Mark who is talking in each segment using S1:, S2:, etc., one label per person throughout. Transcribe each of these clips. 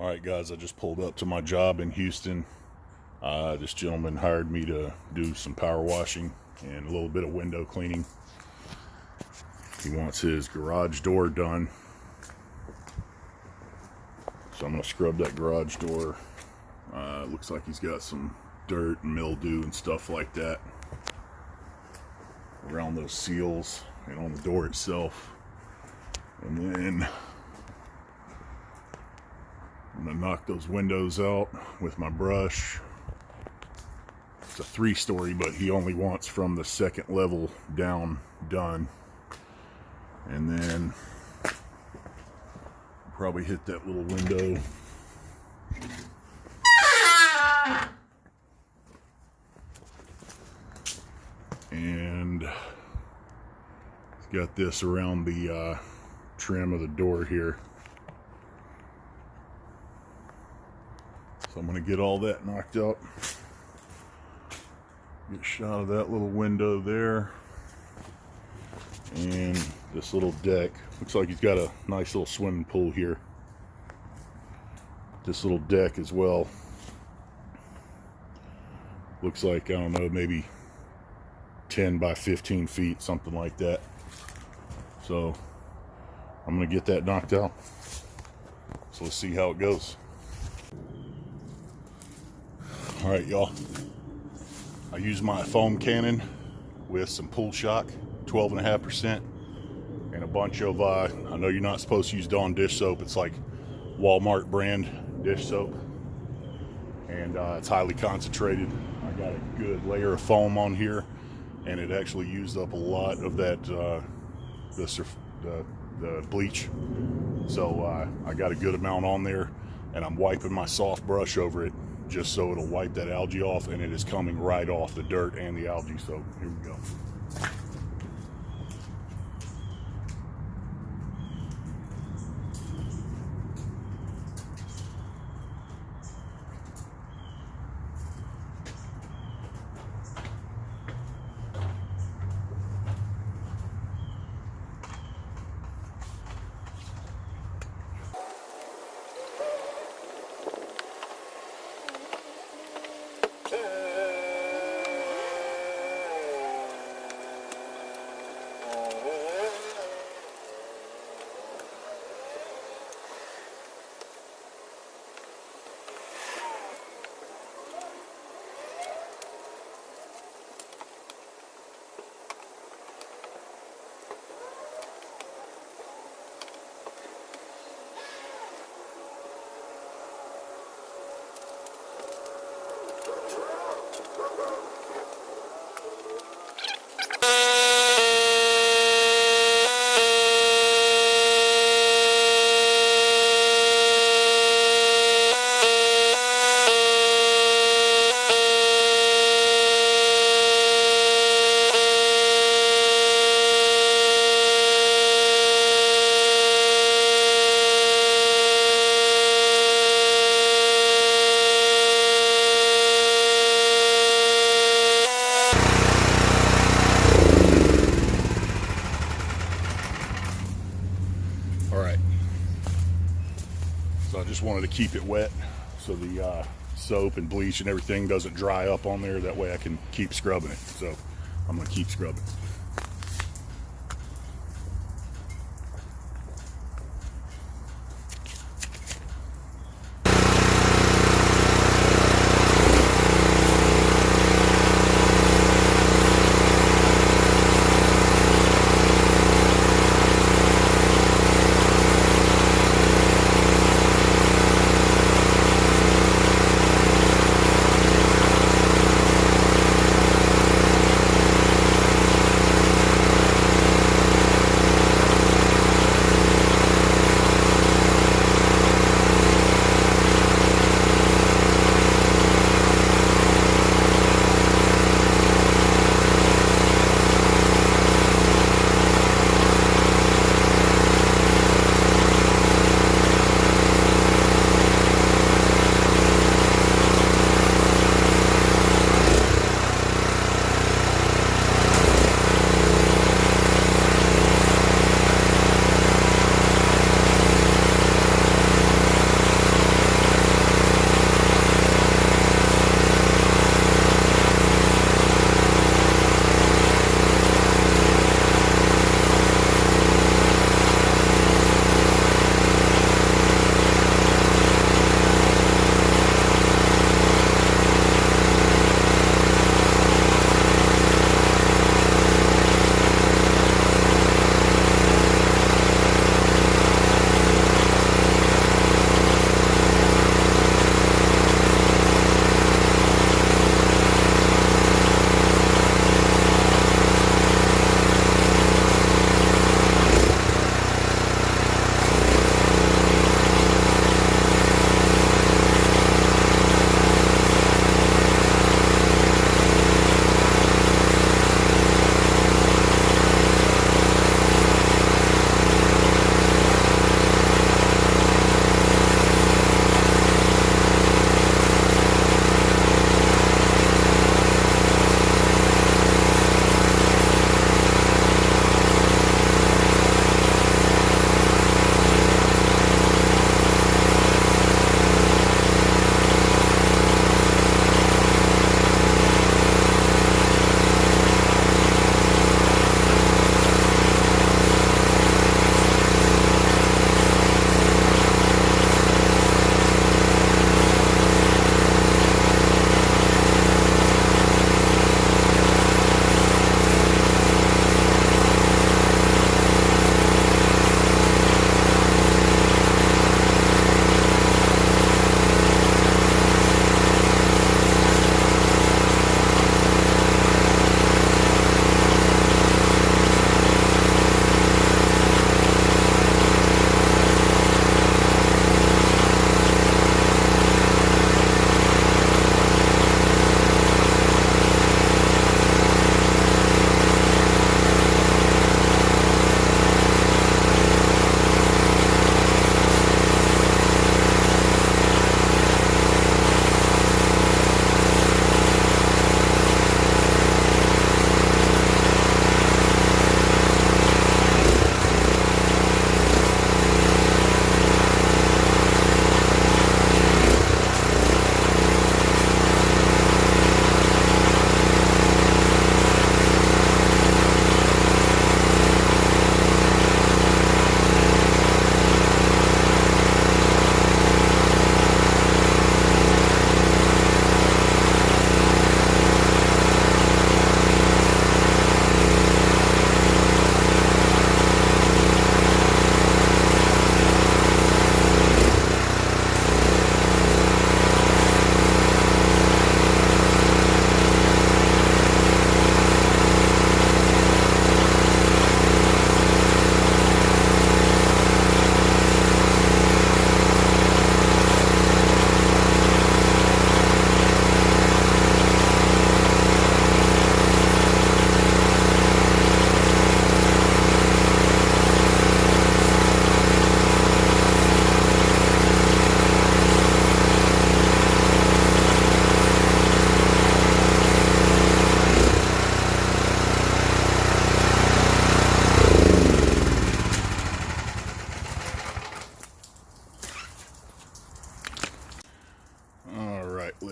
S1: Alright guys, I just pulled up to my job in Houston. This gentleman hired me to do some power washing and a little bit of window cleaning. He wants his garage door done. So I'm going to scrub that garage door. Looks like he's got some dirt and mildew and stuff like that around those seals and on the door itself. And then I'm going to knock those windows out with my brush. It's a 3-story, but he only wants from the second level down done. And then probably hit that little window. And it's got this around the trim of the door here. So I'm going to get all that knocked out. Get a shot of that little window there. And this little deck. Looks like he's got a nice little swimming pool here. This little deck as well. Looks like, I don't know, maybe 10 by 15 feet, something like that. So I'm going to get that knocked out. So let's see how it goes. Alright y'all, I use my foam cannon with some pool shock, 12.5%, and a bunch of, I know you're not supposed to use Dawn dish soap, it's like Walmart brand dish soap, and it's highly concentrated. I got a good layer of foam on here, and it actually used up a lot of that, the bleach, so I got a good amount on there, and I'm wiping my soft brush over it just so it'll wipe that algae off, and it is coming right off the dirt and the algae. So here we go. Alright, so I just wanted to keep it wet so the soap and bleach and everything doesn't dry up on there. That way I can keep scrubbing it. So I'm going to keep scrubbing.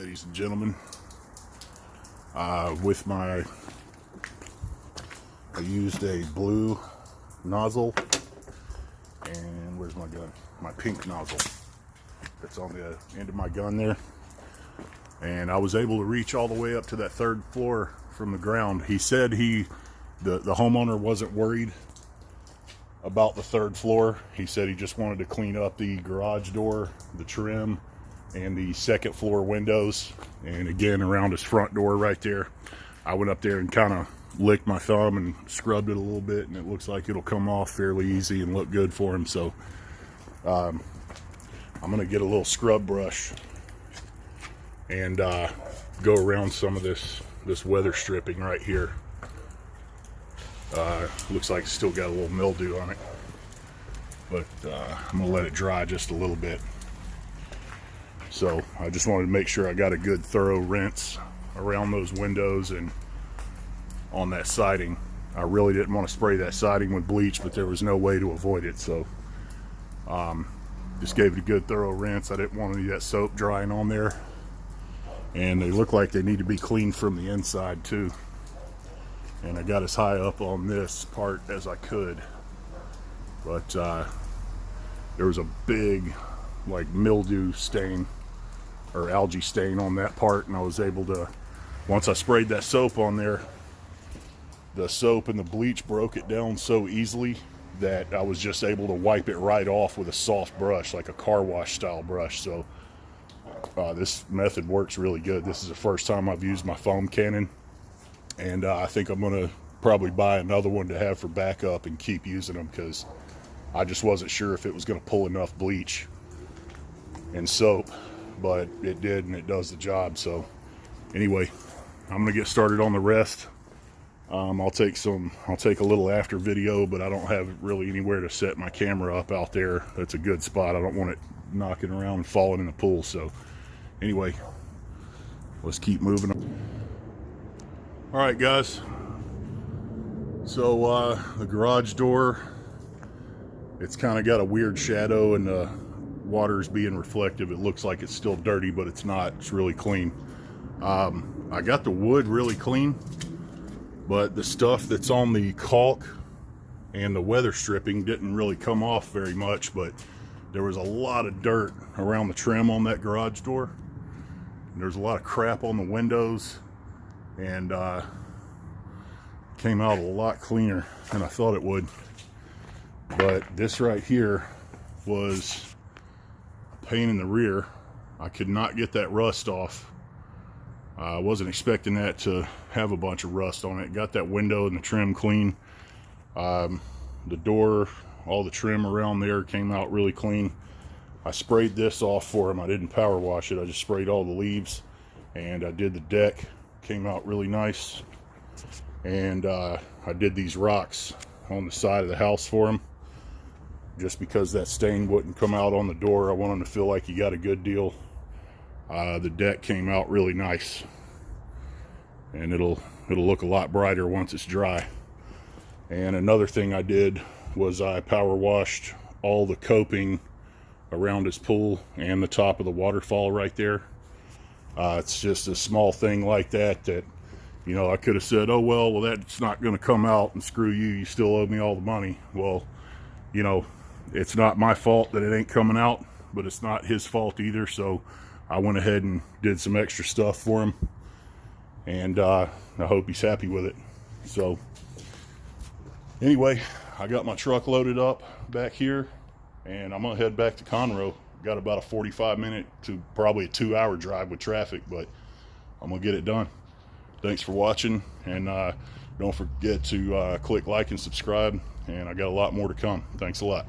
S1: ladies and gentlemen. I used a blue nozzle, and where's my gun? My pink nozzle that's on the end of my gun there. And I was able to reach all the way up to that 3rd floor from the ground. He said the homeowner wasn't worried about the 3rd floor. He said he just wanted to clean up the garage door, the trim, and the 2nd floor windows, and again around his front door right there. I went up there and kind of licked my thumb and scrubbed it a little bit, and it looks like it'll come off fairly easy and look good for him. So I'm gonna get a little scrub brush and go around some of this weather stripping right here. Looks like it's still got a little mildew on it, but I'm gonna let it dry just a little bit. So I just wanted to make sure I got a good thorough rinse around those windows and on that siding. I really didn't want to spray that siding with bleach, but there was no way to avoid it. So just gave it a good thorough rinse. I didn't want any of that soap drying on there. And they look like they need to be cleaned from the inside too. And I got as high up on this part as I could. But there was a big like mildew stain or algae stain on that part, and I was able to, once I sprayed that soap on there, the soap and the bleach broke it down so easily that I was just able to wipe it right off with a soft brush, like a car wash style brush. So this method works really good. This is the first time I've used my foam cannon, and I think I'm gonna probably buy another one to have for backup and keep using them, because I just wasn't sure if it was gonna pull enough bleach and soap, but it did, and it does the job. So anyway, I'm gonna get started on the rest. I'll take a little after video, but I don't have really anywhere to set my camera up out there. That's a good spot. I don't want it knocking around and falling in the pool. So anyway, let's keep moving. All right, guys. So the garage door, it's kind of got a weird shadow, and the water's being reflective. It looks like it's still dirty, but it's not. It's really clean. I got the wood really clean, but the stuff that's on the caulk and the weather stripping didn't really come off very much. But there was a lot of dirt around the trim on that garage door. There's a lot of crap on the windows, and came out a lot cleaner than I thought it would. But this right here was a pain in the rear. I could not get that rust off. I wasn't expecting that to have a bunch of rust on it. Got that window and the trim clean. The door, all the trim around there came out really clean. I sprayed this off for him. I didn't power wash it. I just sprayed all the leaves, and I did the deck. Came out really nice. And I did these rocks on the side of the house for him, just because that stain wouldn't come out on the door. I want him to feel like he got a good deal. The deck came out really nice, and it'll look a lot brighter once it's dry. And another thing I did was I power washed all the coping around his pool and the top of the waterfall right there. It's just a small thing like that, you know, I could have said, oh well, that's not going to come out, and screw you, you still owe me all the money. Well, you know, it's not my fault that it ain't coming out, but it's not his fault either. So I went ahead and did some extra stuff for him, and I hope he's happy with it. So anyway, I got my truck loaded up back here, and I'm gonna head back to Conroe. Got about a 45-minute to probably a 2-hour drive with traffic, but I'm gonna get it done. Thanks for watching, and don't forget to click like and subscribe, and I got a lot more to come. Thanks a lot.